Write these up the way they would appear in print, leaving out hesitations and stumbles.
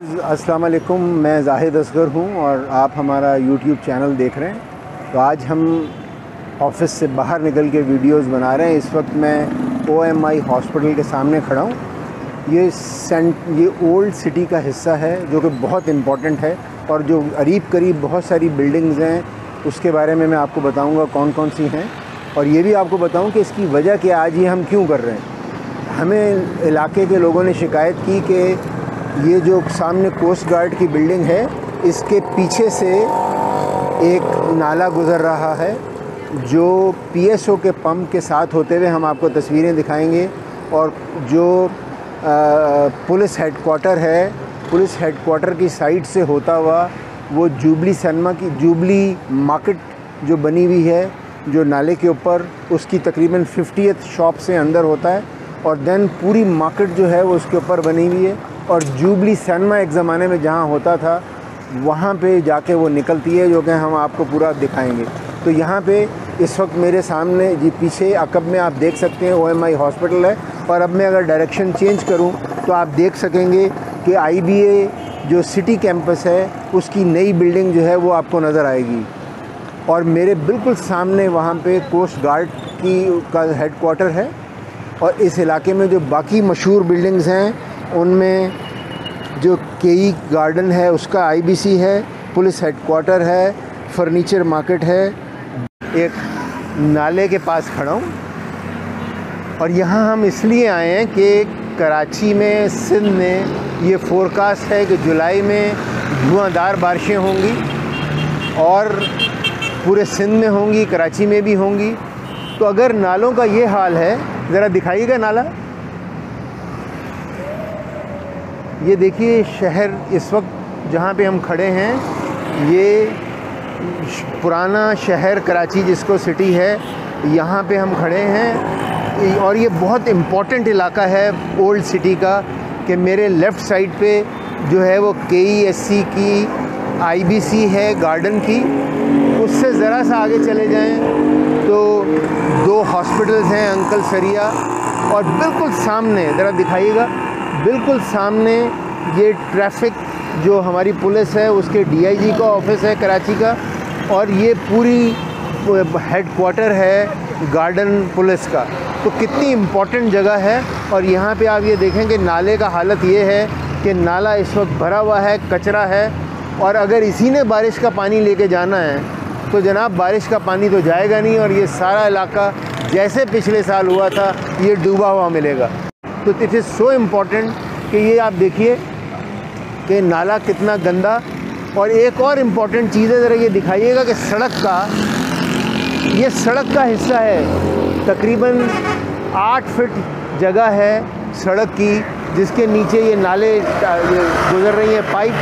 अस्सलाम वालेकुम, मैं ज़ाहिद असगर हूँ और आप हमारा यूट्यूब चैनल देख रहे हैं। तो आज हम ऑफ़िस से बाहर निकल के वीडियोस बना रहे हैं। इस वक्त मैं OMI हॉस्पिटल के सामने खड़ा हूँ। ये ओल्ड सिटी का हिस्सा है जो कि बहुत इम्पॉर्टेंट है और जो करीब बहुत सारी बिल्डिंग्स हैं उसके बारे में मैं आपको बताऊँगा कौन कौन सी हैं, और ये भी आपको बताऊँ कि इसकी वजह क्या, आज ये हम क्यों कर रहे हैं। हमें इलाके के लोगों ने शिकायत की कि ये जो सामने कोस्ट गार्ड की बिल्डिंग है, इसके पीछे से एक नाला गुज़र रहा है जो PSO के पंप के साथ होते हुए, हम आपको तस्वीरें दिखाएंगे। और जो पुलिस हेडक्वार्टर है, पुलिस हेडक्वार्टर की साइड से होता हुआ वो जुबली मार्केट जो बनी हुई है, जो नाले के ऊपर, उसकी तकरीबन 50th शॉप से अंदर होता है। और देन पूरी मार्केट जो है वो उसके ऊपर बनी हुई है। और जुबली सिनेमा एक ज़माने में जहाँ होता था वहाँ पे जाके वो निकलती है, जो कि हम आपको पूरा दिखाएंगे। तो यहाँ पे इस वक्त मेरे सामने जी पीछे अकब में आप देख सकते हैं OMI हॉस्पिटल है। और अब मैं अगर डायरेक्शन चेंज करूँ तो आप देख सकेंगे कि IBA जो सिटी कैंपस है उसकी नई बिल्डिंग जो है वो आपको नज़र आएगी। और मेरे बिल्कुल सामने वहाँ पे कोस्ट गार्ड का हेडक्वार्टर है। और इस इलाके में जो बाकी मशहूर बिल्डिंग्स हैं उनमें जो KE गार्डन है उसका IBC है, पुलिस हेडक्वार्टर है, फर्नीचर मार्केट है। एक नाले के पास खड़ा हूँ और यहाँ हम इसलिए आए हैं कि कराची में, सिंध में ये फोरकास्ट है कि जुलाई में धुआंधार बारिशें होंगी और पूरे सिंध में होंगी, कराची में भी होंगी। तो अगर नालों का ये हाल है, ज़रा दिखाइएगा नाला। ये देखिए शहर इस वक्त जहाँ पे हम खड़े हैं, ये पुराना शहर कराची जिसको सिटी है, यहाँ पे हम खड़े हैं। और ये बहुत इम्पॉर्टेंट इलाका है ओल्ड सिटी का कि मेरे लेफ़्ट साइड पे जो है वो KESC की IBC है गार्डन की। उससे ज़रा सा आगे चले जाएं तो 2 हॉस्पिटल्स हैं, अंकल सरिया। और बिल्कुल सामने, ज़रा दिखाइएगा, बिल्कुल सामने ये ट्रैफिक जो हमारी पुलिस है उसके DIG का ऑफिस है कराची का। और ये पूरी हेडक्वार्टर है गार्डन पुलिस का। तो कितनी इम्पोर्टेंट जगह है। और यहाँ पे आप ये देखें कि नाले का हालत ये है कि नाला इस वक्त भरा हुआ है, कचरा है। और अगर इसी ने बारिश का पानी लेके जाना है तो जनाब बारिश का पानी तो जाएगा नहीं, और ये सारा इलाका जैसे पिछले साल हुआ था ये डूबा हुआ मिलेगा। तो इट इज़ सो इम्पॉर्टेंट कि ये आप देखिए कि नाला कितना गंदा। और एक और इम्पॉर्टेंट चीज़ है, ज़रा ये दिखाइएगा कि ये सड़क का हिस्सा है। तकरीबन 8 फीट जगह है सड़क की जिसके नीचे ये नाले गुज़र रही हैं पाइप।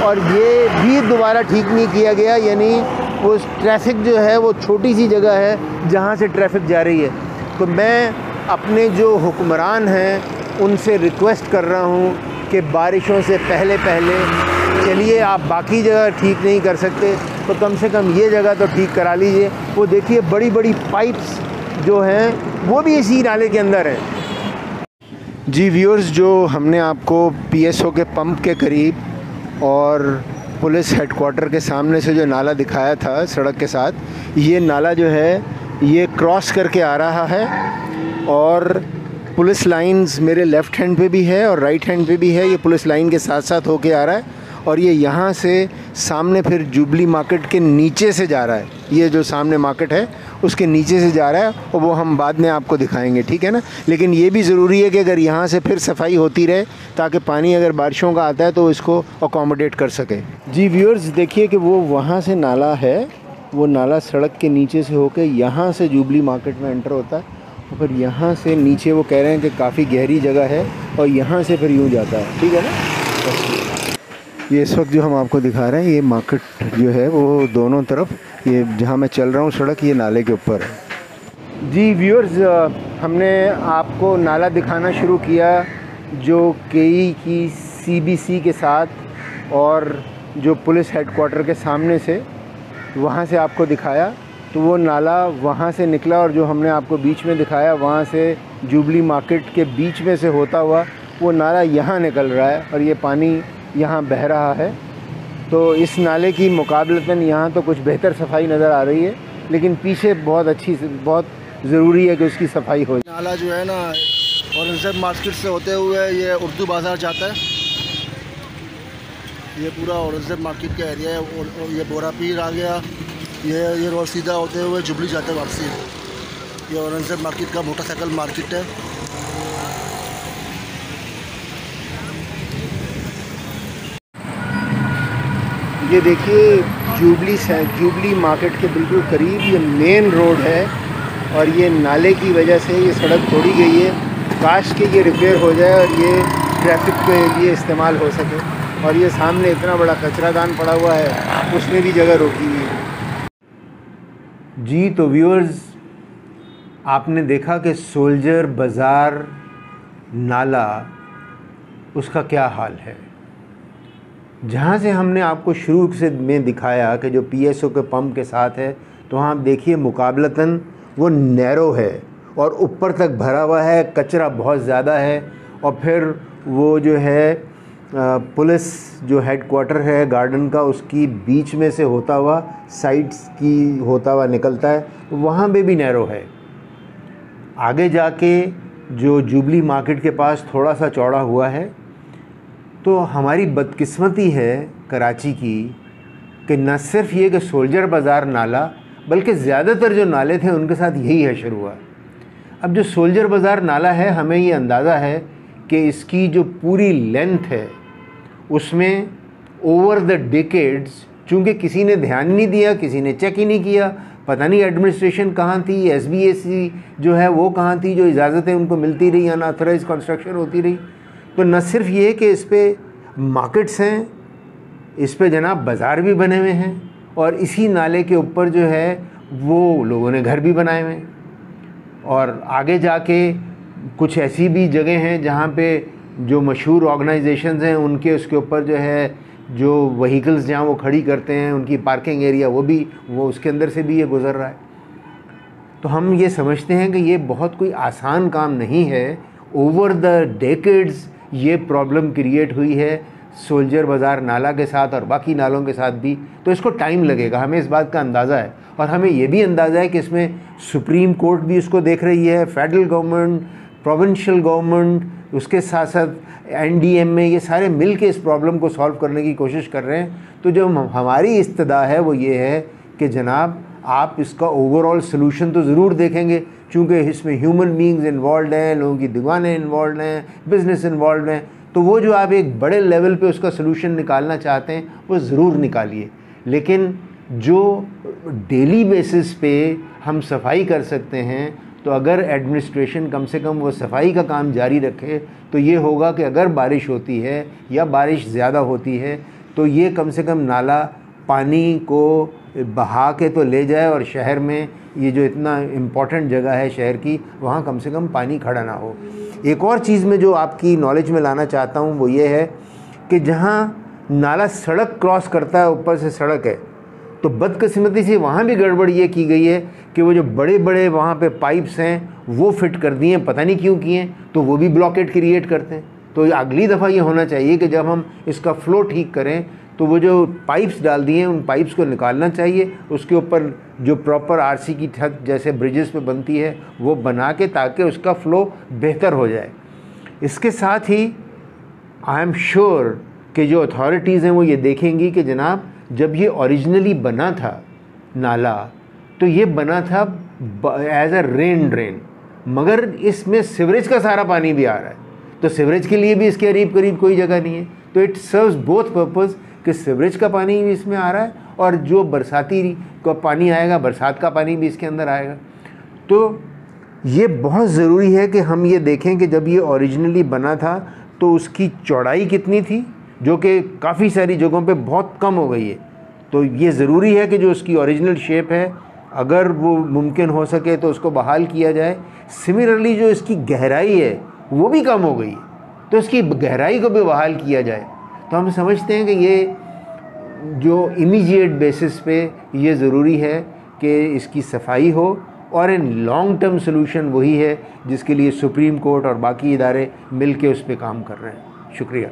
और ये भी दोबारा ठीक नहीं किया गया, यानी वो ट्रैफिक जो है वो छोटी सी जगह है जहाँ से ट्रैफिक जा रही है। तो मैं अपने जो हुक्मरान हैं उनसे रिक्वेस्ट कर रहा हूँ कि बारिशों से पहले चलिए, आप बाकी जगह ठीक नहीं कर सकते तो कम से कम ये जगह तो ठीक करा लीजिए। वो देखिए बड़ी बड़ी पाइप्स जो हैं वो भी इसी नाले के अंदर हैं। जी व्यूअर्स, जो हमने आपको PSO के पंप के करीब और पुलिस हेडक्वार्टर के सामने से जो नाला दिखाया था सड़क के साथ, ये नाला जो है ये क्रॉस करके आ रहा है। और पुलिस लाइंस मेरे लेफ़्ट हैंड पे भी है और राइट हैंड पे भी है। ये पुलिस लाइन के साथ साथ होके आ रहा है और ये यहाँ से सामने फिर जुबली मार्केट के नीचे से जा रहा है। ये जो सामने मार्केट है उसके नीचे से जा रहा है और वो हम बाद में आपको दिखाएंगे, ठीक है ना। लेकिन ये भी ज़रूरी है कि अगर यहाँ से फिर सफाई होती रहे ताकि पानी अगर बारिशों का आता है तो इसको अकोमोडेट कर सके। जी व्यूअर्स, देखिए कि वो वहाँ से नाला है, वो नाला सड़क के नीचे से होकर यहाँ से जुबली मार्केट में एंटर होता है। और फिर यहाँ से नीचे वो कह रहे हैं कि काफ़ी गहरी जगह है और यहाँ से फिर यूँ जाता है, ठीक है ना। ये इस वक्त जो हम आपको दिखा रहे हैं ये मार्केट जो है वो दोनों तरफ, ये जहाँ मैं चल रहा हूँ सड़क, ये नाले के ऊपर है। जी व्यूअर्स, हमने आपको नाला दिखाना शुरू किया जो KE की CBC के साथ और जो पुलिस हेडक्वार्टर के सामने से, वहाँ से आपको दिखाया। तो वो नाला वहाँ से निकला और जो हमने आपको बीच में दिखाया वहाँ से जुबली मार्केट के बीच में से होता हुआ वो नाला यहाँ निकल रहा है। और ये पानी यहाँ बह रहा है। तो इस नाले की मुकाबलतन यहाँ तो कुछ बेहतर सफाई नज़र आ रही है, लेकिन पीछे बहुत ज़रूरी है कि उसकी सफाई हो। नाला जो है ना औरंगज़ेब मार्केट से होते हुए ये उर्दू बाज़ार जाता है। ये पूरा औरंगज़ेब मार्केट का एरिया है। और ये बोरा पीर आ गया, ये रोड सीधा होते हुए जुबली जाता है वापसी। ये औरंगज़ेब मार्केट का मोटरसाइकिल मार्केट है। ये देखिए जुबली मार्केट के बिल्कुल करीब ये मेन रोड है, और ये नाले की वजह से ये सड़क तोड़ी गई है। काश के ये रिपेयर हो जाए और ये ट्रैफिक के लिए इस्तेमाल हो सके। और ये सामने इतना बड़ा कचरादान पड़ा हुआ है, उसमें भी जगह रोकी हुई है। जी तो व्यूअर्स, आपने देखा कि सोल्जर बाज़ार नाला उसका क्या हाल है। जहाँ से हमने आपको शुरू से में दिखाया कि जो पीएसओ के पंप के साथ है, तो वहाँ आप देखिए मुकाबलतन वो नैरो है और ऊपर तक भरा हुआ है, कचरा बहुत ज़्यादा है। और फिर वो जो है पुलिस जो हेडक्वार्टर है गार्डन का, उसकी बीच में से होता हुआ साइड्स की होता हुआ निकलता है, वहाँ पे भी नैरो है। आगे जाके जो जुबली मार्केट के पास थोड़ा सा चौड़ा हुआ है। तो हमारी बदकिस्मती है कराची की कि न सिर्फ ये कि सोल्जर बाज़ार नाला, बल्कि ज़्यादातर जो नाले थे उनके साथ यही है शुरुआत। अब जो सोल्जर बाज़ार नाला है, हमें ये अंदाज़ा है कि इसकी जो पूरी लेंथ है उसमें ओवर द डेकेड्स, चूँकि किसी ने ध्यान नहीं दिया, किसी ने चेक ही नहीं किया, पता नहीं एडमिनिस्ट्रेशन कहाँ थी, SBAC जो है वो कहाँ थी, जो इजाज़तें उनको मिलती रही, अनऑथराइज्ड कंस्ट्रक्शन होती रही। तो न सिर्फ ये कि इस पे मार्केट्स हैं, इस पे जनाब बाज़ार भी बने हुए हैं, और इसी नाले के ऊपर जो है वो लोगों ने घर भी बनाए हुए हैं। और आगे जाके कुछ ऐसी भी जगह हैं जहाँ पे जो मशहूर ऑर्गेनाइजेशंस हैं उनके उसके ऊपर जो है जो व्हीकल्स जहाँ वो खड़ी करते हैं, उनकी पार्किंग एरिया वो उसके अंदर से भी ये गुज़र रहा है। तो हम ये समझते हैं कि ये बहुत कोई आसान काम नहीं है। ओवर द डेकेड्स ये प्रॉब्लम क्रिएट हुई है सोल्जर बाज़ार नाला के साथ और बाकी नालों के साथ भी। तो इसको टाइम लगेगा, हमें इस बात का अंदाज़ा है। और हमें ये भी अंदाज़ा है कि इसमें सुप्रीम कोर्ट भी इसको देख रही है, फेडरल गवर्नमेंट, प्रोविंशियल गवर्नमेंट, उसके साथ साथ NDMA, ये सारे मिल के इस प्रॉब्लम को सॉल्व करने की कोशिश कर रहे हैं। तो जो हमारी इस्तदा है वो ये है कि जनाब आप इसका ओवरऑल सलूशन तो ज़रूर देखेंगे, चूँकि इसमें ह्यूमन बींग्स इन्वॉल्व हैं, लोगों की दुकानें इन्वॉल्व हैं, बिज़नेस इन्वॉल्व हैं। तो वो जो आप एक बड़े लेवल पे उसका सलूशन निकालना चाहते हैं वो ज़रूर निकालिए, लेकिन जो डेली बेसिस पे हम सफाई कर सकते हैं, तो अगर एडमिनिस्ट्रेशन कम से कम वो सफाई का काम जारी रखे, तो ये होगा कि अगर बारिश होती है या बारिश ज़्यादा होती है तो ये कम से कम नाला पानी को बहा के तो ले जाए, और शहर में ये जो इतना इम्पॉर्टेंट जगह है शहर की, वहाँ कम से कम पानी खड़ा ना हो। एक और चीज़ में जो आपकी नॉलेज में लाना चाहता हूँ वो ये है कि जहाँ नाला सड़क क्रॉस करता है, ऊपर से सड़क है, तो बदकिस्मती से वहाँ भी गड़बड़ ये की गई है कि वो जो बड़े बड़े वहाँ पे पाइप्स हैं वो फिट कर दिए, पता नहीं क्यों किए, तो वो भी ब्लॉकेट क्रिएट करते हैं। तो अगली दफ़ा ये होना चाहिए कि जब हम इसका फ़्लो ठीक करें तो वो जो पाइप्स डाल दिए हैं उन पाइप्स को निकालना चाहिए, उसके ऊपर जो प्रॉपर RC की छत जैसे ब्रिजेस पे बनती है वो बना के, ताकि उसका फ़्लो बेहतर हो जाए। इसके साथ ही आई एम श्योर कि जो अथॉरिटीज़ हैं वो ये देखेंगी कि जनाब जब ये ओरिजिनली बना था नाला, तो ये बना था एज अ रेन ड्रेन, मगर इसमें सीवरेज का सारा पानी भी आ रहा है, तो सीवरेज के लिए भी इसके करीब करीब कोई जगह नहीं है। तो इट सर्व्स बोथ पर्पज़ कि सीवरेज का पानी भी इसमें आ रहा है और जो बरसाती का पानी आएगा, बरसात का पानी भी इसके अंदर आएगा। तो ये बहुत ज़रूरी है कि हम ये देखें कि जब ये ओरिजिनली बना था तो उसकी चौड़ाई कितनी थी, जो कि काफ़ी सारी जगहों पे बहुत कम हो गई है। तो ये ज़रूरी है कि जो उसकी ओरिजिनल शेप है, अगर वो मुमकिन हो सके तो उसको बहाल किया जाए। सिमिलरली जो इसकी गहराई है वो भी कम हो गई है, तो इसकी गहराई को भी बहाल किया जाए। तो हम समझते हैं कि ये जो इमीडिएट बेसिस पे ये ज़रूरी है कि इसकी सफाई हो, और इन लॉन्ग टर्म सलूशन वही है जिसके लिए सुप्रीम कोर्ट और बाकी इदारे मिल के उस पर काम कर रहे हैं। शुक्रिया।